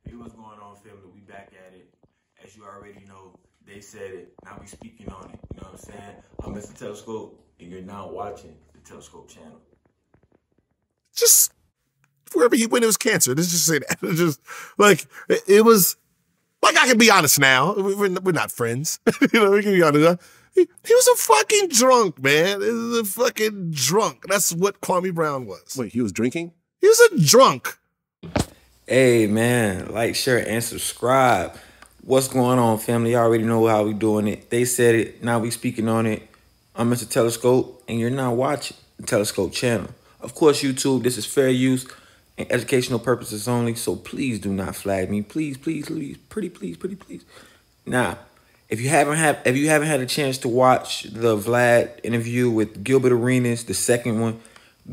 Hey, what's going on, family? We back at it. As you already know, they said it. Now we speaking on it. You know what I'm saying? I'm Mr. Telescope, and you're now watching the Telescope channel. Just wherever he went, it was cancer. Let's just say that. It's just like it was. Like I can be honest now. We're not friends. You know, we can be honest. He was a fucking drunk, man. He was a fucking drunk. That's what Kwame Brown was. Wait, he was drinking? He was a drunk. Hey, man, like, share, and subscribe. What's going on, family? You already know how we doing it. They said it. Now we speaking on it. I'm Mr. Telescope, and you're now watching the Telescope channel. Of course, YouTube, this is fair use and educational purposes only, so please do not flag me. Please, please, please, pretty please. Now, if you haven't had a chance to watch the Vlad interview with Gilbert Arenas, the second one,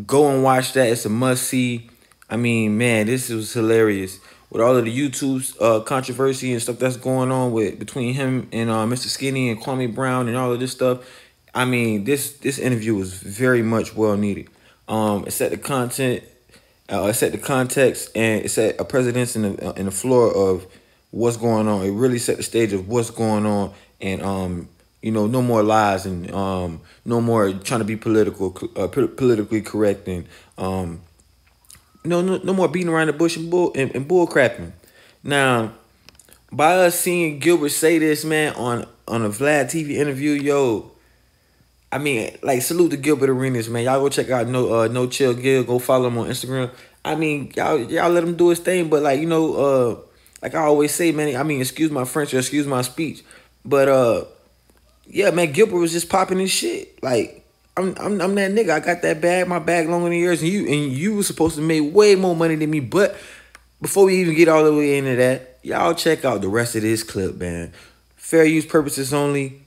go and watch that. It's a must-see. I mean, man, this was hilarious. With all of the YouTube controversy and stuff that's going on between him and Mr. Skinny and Kwame Brown and all of this stuff, I mean, this interview was very much well needed. It set the content, it set the context, and it set a precedence in the floor of what's going on. It really set the stage of what's going on, and you know, no more lies and no more trying to be politically correct, and no more beating around the bush and bull crapping. Now, by us seeing Gilbert say this, man, on a vladTv interview, yo, I mean, like, salute to Gilbert Arenas, man. Y'all go check out No Chill Gil. Go follow him on Instagram. I mean, y'all let him do his thing, but like, you know, like I always say, man, I mean, excuse my French or excuse my speech, but yeah, man, Gilbert was just popping his shit. Like, I'm that nigga. I got that bag, my bag longer than yours, and you were supposed to make way more money than me. But before we even get all the way into that, y'all check out the rest of this clip, man. Fair use purposes only.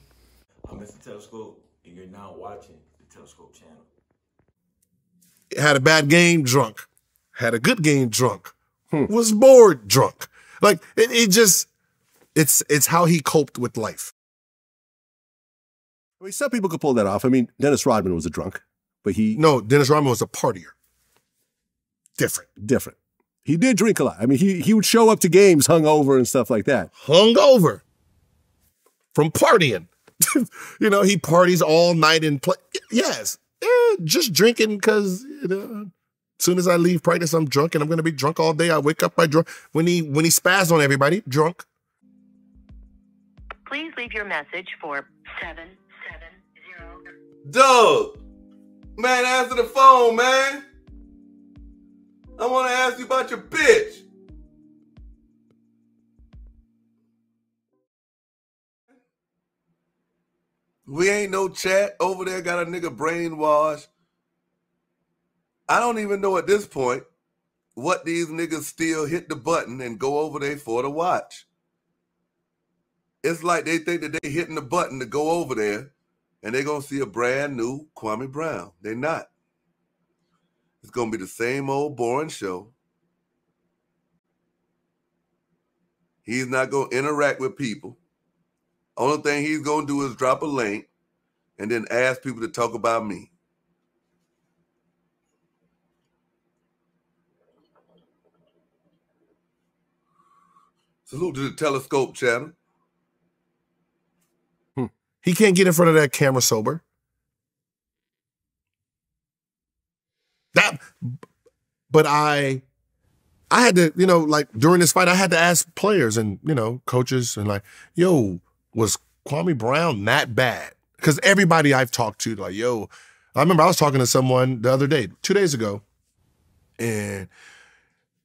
I'm Mr. Telescope, and you're now watching the Telescope channel. Had a bad game, drunk. Had a good game, drunk. Was bored, drunk. Like it's how he coped with life. I mean, some people could pull that off. I mean, Dennis Rodman was a drunk, but No, Dennis Rodman was a partier. Different. He did drink a lot. I mean, he would show up to games hungover and stuff like that. Hungover from partying. You know, he parties all night and play. Yes, just drinking because, you know, as soon as I leave practice, I'm drunk and I'm going to be drunk all day. I wake up by drunk. When he spazzed on everybody, drunk. Please leave your message for 770. Doug, man, answer the phone, man. I want to ask you about your bitch. We ain't no chat. Over there got a nigga brainwashed. I don't even know at this point what these niggas still hit the button and go over there for to watch. It's like they think that they hitting the button to go over there and they're going to see a brand new Kwame Brown. They're not. It's going to be the same old boring show. He's not going to interact with people. Only thing he's going to do is drop a link and then ask people to talk about me. Salute to the Telescope channel. He can't get in front of that camera sober. But I had to, you know, like during this fight, I had to ask players and, you know, coaches and like, yo, was Kwame Brown that bad? Because everybody I've talked to, like, yo, I remember I was talking to someone the other day, 2 days ago, and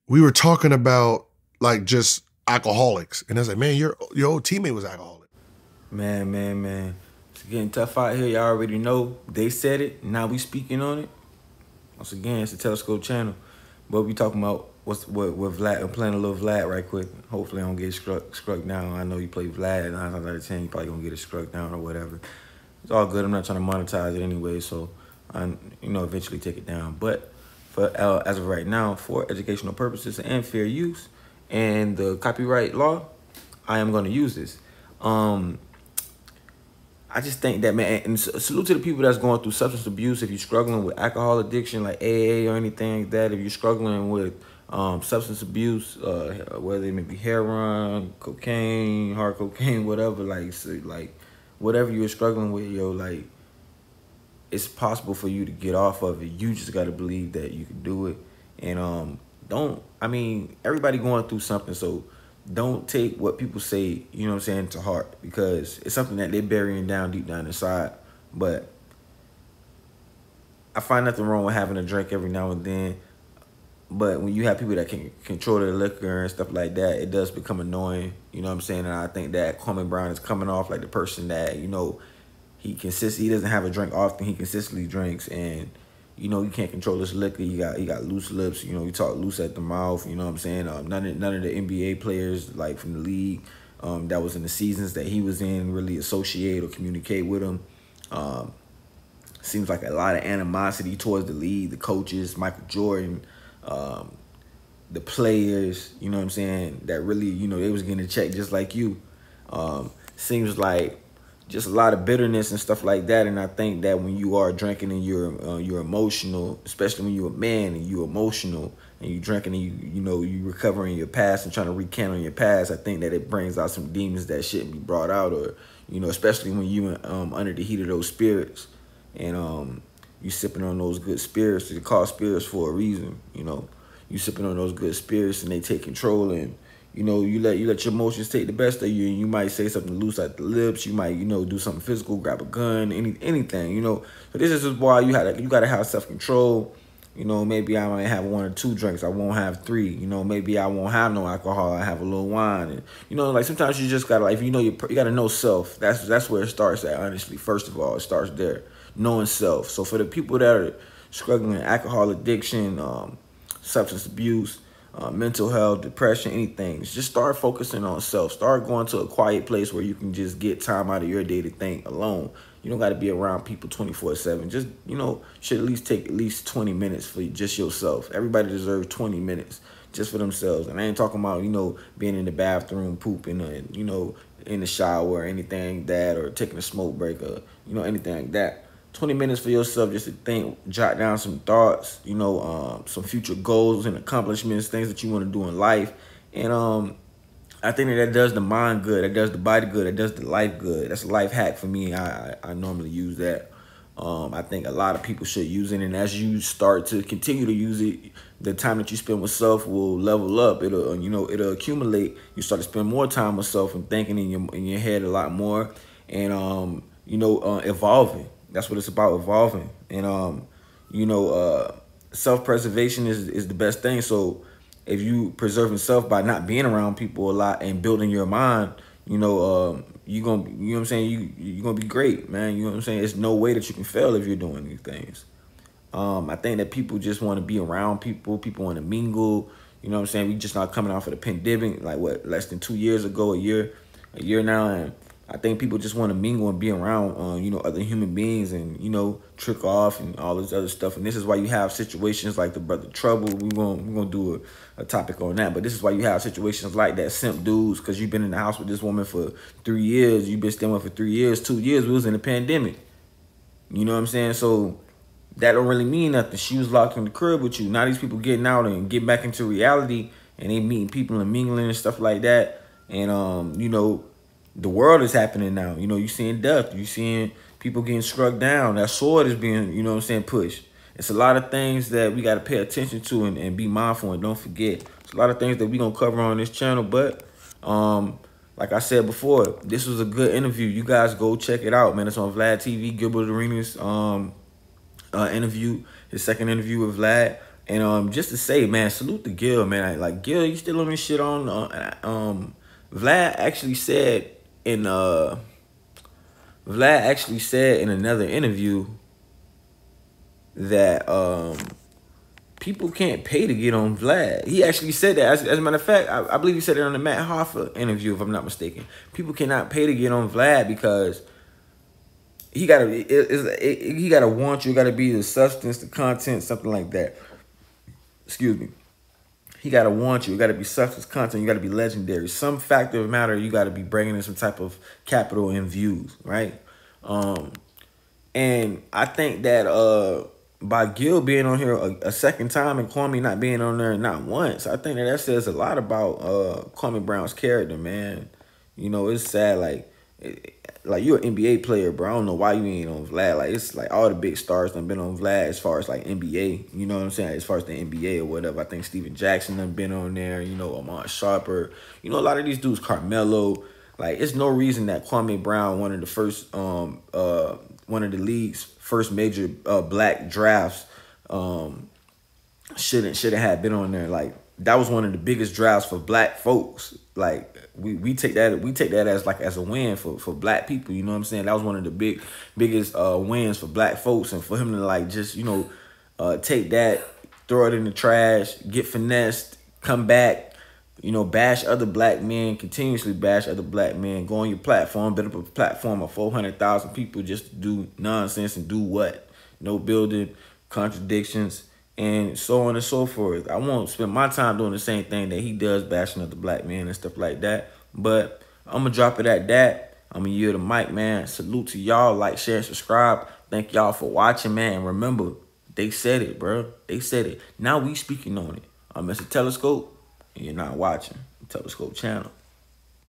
we were talking about like just alcoholics. And I was like, man, your old teammate was alcoholic. Man. It's getting tough out here. Y'all already know. They said it. Now we speaking on it. Once again, it's the Telescope channel. But we talking about what Vlad. I'm playing a little Vlad right quick. Hopefully I don't get struck down. I know you play Vlad. 9 times out of 10, you probably gonna get it struck down or whatever. It's all good. I'm not trying to monetize it anyway, so I, you know, eventually take it down. But for as of right now, for educational purposes and fair use and the copyright law, I am going to use this. I just think that, man, and salute to the people that's going through substance abuse. If you're struggling with alcohol addiction, like AA or anything like that, if you're struggling with substance abuse, whether it may be heroin, cocaine, hard cocaine, whatever, like, so, like, whatever you're struggling with, yo, like, it's possible for you to get off of it. You just got to believe that you can do it. And I mean, everybody going through something, so don't take what people say, you know what I'm saying, to heart, because it's something that they're burying down deep down inside. But I find nothing wrong with having a drink every now and then. But when you have people that can control their liquor and stuff like that, it does become annoying. You know what I'm saying? And I think that Kwame Brown is coming off like the person that, you know, he doesn't have a drink often. He consistently drinks, and you know, you can't control his liquor. He got loose lips. You know, he talk loose at the mouth. You know what I'm saying? None of the NBA players, like, from the league, that was in the seasons that he was in, really associate or communicate with him. Seems like a lot of animosity towards the league, the coaches, Michael Jordan, the players. You know what I'm saying? That really, you know, they was getting a check just like you. Seems like just a lot of bitterness and stuff like that. And I think that when you are drinking and you're emotional, especially when you're a man and you're emotional and you're drinking and you know, you recovering your past and trying to recant on your past, I think that it brings out some demons that shouldn't be brought out, or, you know, especially when you under the heat of those spirits, and you sipping on those good spirits. They call spirits for a reason, you know. You sipping on those good spirits and they take control, and you know, you let your emotions take the best of you, and you might say something loose at the lips. You might, you know, do something physical, grab a gun, anything, you know. So this is why you gotta have self-control. You know, maybe I might have 1 or 2 drinks. I won't have 3. You know, maybe I won't have no alcohol. I have a little wine, and you know, like, sometimes you just gotta, like, you know, you gotta know self. That's where it starts at. Honestly, first of all, it starts there, knowing self. So for the people that are struggling with alcohol addiction, substance abuse, mental health, depression, anything, just start focusing on self. Start going to a quiet place where you can just get time out of your day to think alone. You don't got to be around people 24/7. Just, you know, should at least take at least 20 minutes for just yourself. Everybody deserves 20 minutes just for themselves. And I ain't talking about, you know, being in the bathroom, pooping, and, you know, in the shower or anything like that, or taking a smoke break, or, you know, anything like that. 20 minutes for yourself just to think, jot down some thoughts, you know, some future goals and accomplishments, things that you want to do in life. And I think that does the mind good, that does the body good, that does the life good. That's a life hack for me. I normally use that. I think a lot of people should use it, and as you start to continue to use it, the time that you spend with self will level up. It'll, you know, it'll accumulate. You start to spend more time with self and thinking in your head a lot more, and you know, evolving. That's what it's about, evolving. And you know, self-preservation is the best thing. So if you preserving self by not being around people a lot and building your mind, you know, you know what I'm saying, you're gonna be great, man. You know what I'm saying? There's no way that you can fail if you're doing these things. I think that people just want to be around people. People want to mingle. You know what I'm saying? We just not coming off of the pandemic, like, what, less than 2 years ago, a year now, and I think people just want to mingle and be around, you know, other human beings, and, you know, trick off and all this other stuff. And this is why you have situations like the brother Trouble. We're gonna do a topic on that. But this is why you have situations like that, simp dudes, because you've been in the house with this woman for 3 years. You've been staying with her for 3 years. 2 years, we was in the pandemic. You know what I'm saying? So that don't really mean nothing. She was locked in the crib with you. Now these people getting out and getting back into reality, and they meeting people and mingling and stuff like that. And, you know, the world is happening now. You know, you seeing death. You seeing people getting struck down. That sword is being, you know what I'm saying, pushed. It's a lot of things that we got to pay attention to and be mindful, and don't forget. It's a lot of things that we going to cover on this channel. But like I said before, this was a good interview. You guys go check it out, man. It's on vladTv. Gilbert Arenas interview, his second interview with Vlad. And just to say, man, salute to Gil, man. Like, Gil, you still on this shit on. Vlad actually said in another interview that people can't pay to get on Vlad. He actually said that. As a matter of fact, I believe he said it on the Matt Hoffa interview, if I'm not mistaken. People cannot pay to get on Vlad because he gotta want you. It gotta be the substance, the content, something like that. Excuse me. He gotta want you. It gotta be substance, content. You gotta be legendary. Some factor of matter. You gotta be bringing in some type of capital and views, right? And I think that by Gil being on here a second time and Kwame not being on there not once, I think that says a lot about Kwame Brown's character, man. You know, it's sad. Like you're an NBA player, bro. I don't know why you ain't on Vlad. Like it's like all the big stars done been on Vlad as far as like NBA. You know what I'm saying? As far as the NBA or whatever. I think Steven Jackson done been on there. You know, Amon Sharper. You know, a lot of these dudes, Carmelo. Like it's no reason that Kwame Brown, one of the league's first major black drafts, shouldn't have been on there. Like that was one of the biggest drafts for black folks. Like we take that as a win for black people. You know what I'm saying? That was one of the biggest wins for black folks, and for him to like just take that, throw it in the trash, get finessed, come back. You know, bash other black men, continuously bash other black men, go on your platform, build up a platform of 400,000 people just to do nonsense and do what? No building, contradictions, and so on and so forth. I won't spend my time doing the same thing that he does, bashing other black men and stuff like that. But I'm going to drop it at that. I'm going to yield the mic, man. Salute to y'all. Like, share, and subscribe. Thank y'all for watching, man. And remember, they said it, bro. They said it. Now we speaking on it. I'm Mr. Telescope. And you're not watching the Telescope channel.